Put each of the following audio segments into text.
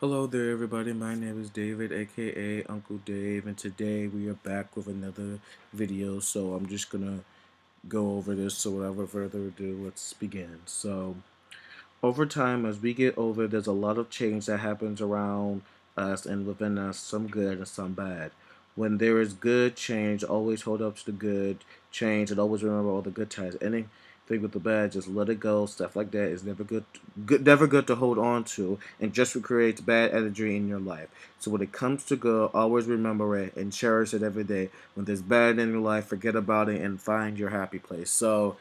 Hello there, everybody. My name is David, aka Uncle Dave, and today we are back with another video. So I'm just gonna go over this. So without further ado, let's begin. So over time, as we get older, there's a lot of change that happens around us and within us, some good and some bad. When there is good change, always hold up to the good change and always remember all the good times. Anything with the bad, just let it go. Stuff like that is never good to hold on to, and just creates bad energy in your life. So when it comes to good, always remember it and cherish it every day. When there's bad in your life, forget about it and find your happy place. So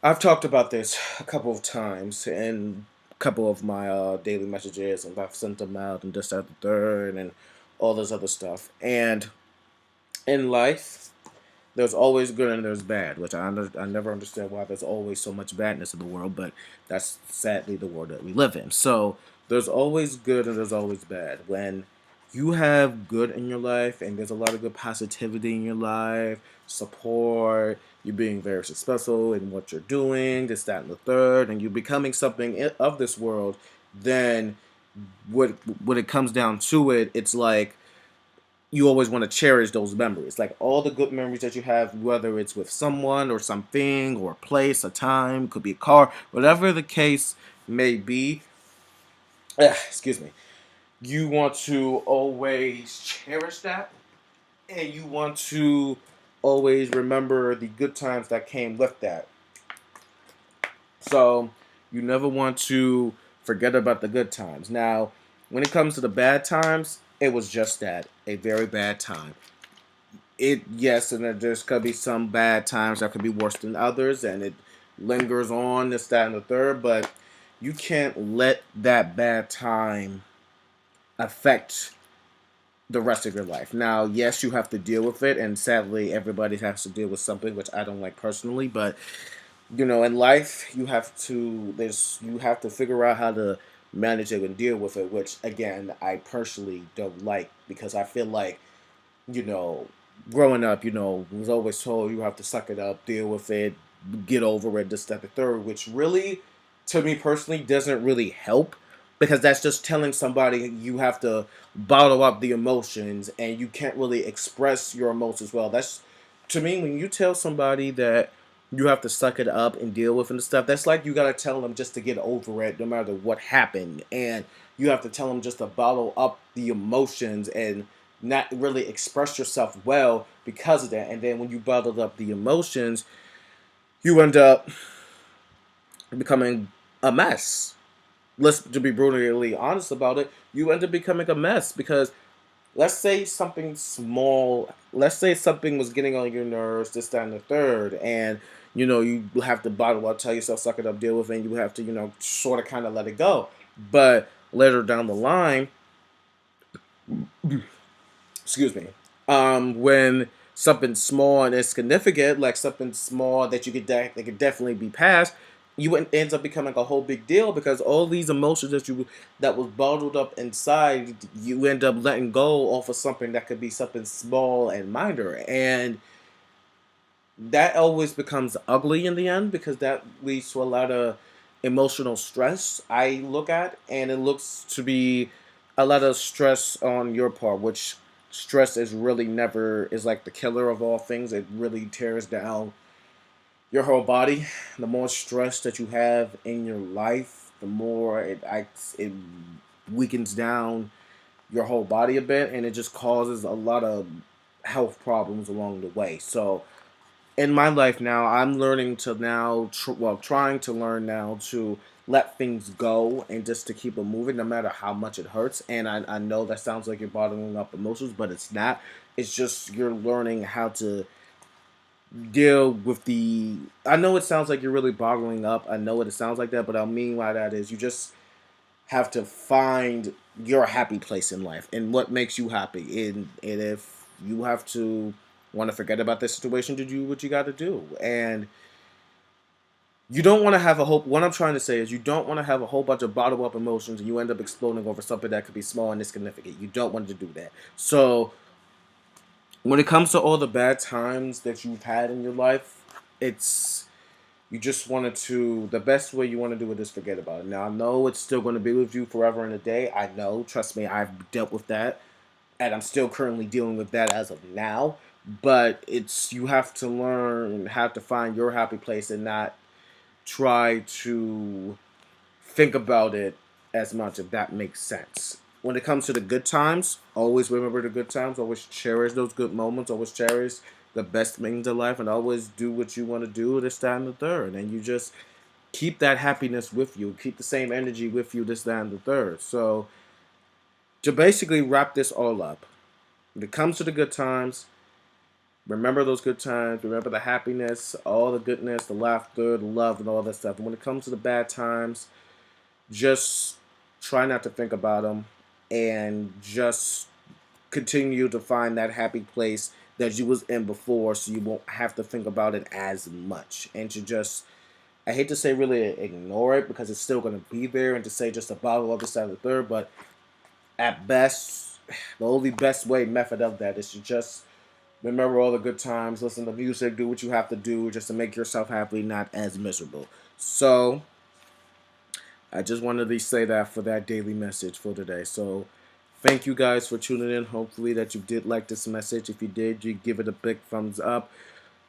I've talked about this a couple of times in a couple of my daily messages, and I've sent them out and this, that, the third, and all this other stuff. And in life, there's always good and there's bad, which I never understand why there's always so much badness in the world, but that's sadly the world that we live in. So there's always good and there's always bad. When you have good in your life and there's a lot of good positivity in your life, support, you being very successful in what you're doing, this, that, and the third, and you becoming something of this world, then what when it comes down to it, it's like you always want to cherish those memories. Like all the good memories that you have, whether it's with someone or something or a place, a time, could be a car, whatever the case may be. Excuse me. You want to always cherish that, and you want to always remember the good times that came with that. So you never want to forget about the good times. Now, when it comes to the bad times, it was just that, a very bad time. It yes, and there's could be some bad times that could be worse than others, and it lingers on this, that, and the third. But you can't let that bad time affect the rest of your life. Now, yes, you have to deal with it, and sadly, everybody has to deal with something, which I don't like personally. But in life, you have to figure out how to manage it and deal with it, which again, I personally don't like because I feel like you know, growing up, was always told you have to suck it up, deal with it, get over it, this, that, the third, which really, to me personally, doesn't really help because that's just telling somebody you have to bottle up the emotions and you can't really express your emotions well. That's, to me, when you tell somebody that you have to suck it up and deal with and stuff, that's like you gotta tell them just to get over it no matter what happened. And you have to tell them just to bottle up the emotions and not really express yourself well because of that. And then when you bottled up the emotions, you end up becoming a mess. Let's to be brutally honest about it, you end up becoming a mess because let's say something small, let's say something was getting on your nerves, this, that, and the third, and you have to bottle up, tell yourself, suck it up, deal with it, and you have to, sort of kind of let it go. But later down the line, excuse me, when something small and insignificant, like something small that that could definitely be passed, ends up becoming a whole big deal because all these emotions that was bottled up inside, you end up letting go off of something that could be something small and minor, and that always becomes ugly in the end because that leads to a lot of emotional stress. I look at, and it looks to be a lot of stress on your part, which stress is really never is like the killer of all things. It really tears down your whole body. The more stress that you have in your life, the more it weakens down your whole body a bit, and it just causes a lot of health problems along the way. So in my life now, I'm learning to now, trying to learn now to let things go and just to keep it moving, no matter how much it hurts. And I know that sounds like you're bottling up emotions, but it's not. It's just you're learning how to deal with the. I know it sounds like you're really bottling up. I know what it sounds like that, but I mean by that is you just have to find your happy place in life and what makes you happy. And if you have to want to forget about this situation to do what you got to do. And you don't want to have a whole. What I'm trying to say is you don't want to have a whole bunch of bottled up emotions and you end up exploding over something that could be small and insignificant. You don't want to do that. So when it comes to all the bad times that you've had in your life, it's you just wanted to, the best way you want to do it is forget about it. Now, I know it's still going to be with you forever and a day. I know, trust me, I've dealt with that, and I'm still currently dealing with that as of now. But it's, you have to learn, have to find your happy place and not try to think about it as much, if that makes sense. When it comes to the good times, always remember the good times. Always cherish those good moments. Always cherish the best things in life, and always do what you want to do. This, that, and the third, and you just keep that happiness with you. Keep the same energy with you. This, that, and the third. So to basically wrap this all up, when it comes to the good times, remember those good times. Remember the happiness, all the goodness, the laughter, the love, and all that stuff. And when it comes to the bad times, just try not to think about them, and just continue to find that happy place that you was in before, so you won't have to think about it as much, and to just, I hate to say really ignore it, because it's still going to be there, and to say just a bottle of this, that, and the third, but at best, the only best way method of that is to just remember all the good times, listen to music, do what you have to do just to make yourself happy, not as miserable. So I just wanted to say that for that daily message for today. So thank you guys for tuning in. Hopefully that you did like this message. If you did, you give it a big thumbs up.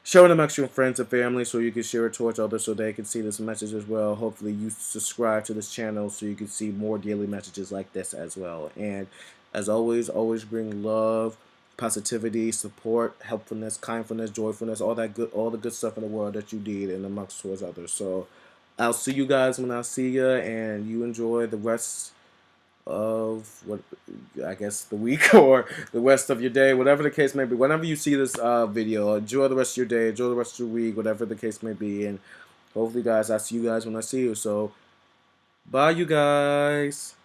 Share it amongst your friends and family so you can share it towards others so they can see this message as well. Hopefully you subscribe to this channel so you can see more daily messages like this as well. And as always, always bring love, positivity, support, helpfulness, kindness, joyfulness, all that good, all the good stuff in the world that you need and amongst towards others. So I'll see you guys when I see you, and you enjoy the rest of what, I guess, the week or the rest of your day, whatever the case may be. Whenever you see this video, enjoy the rest of your day, enjoy the rest of your week, whatever the case may be. And hopefully, guys, I'll see you guys when I see you. So bye, you guys.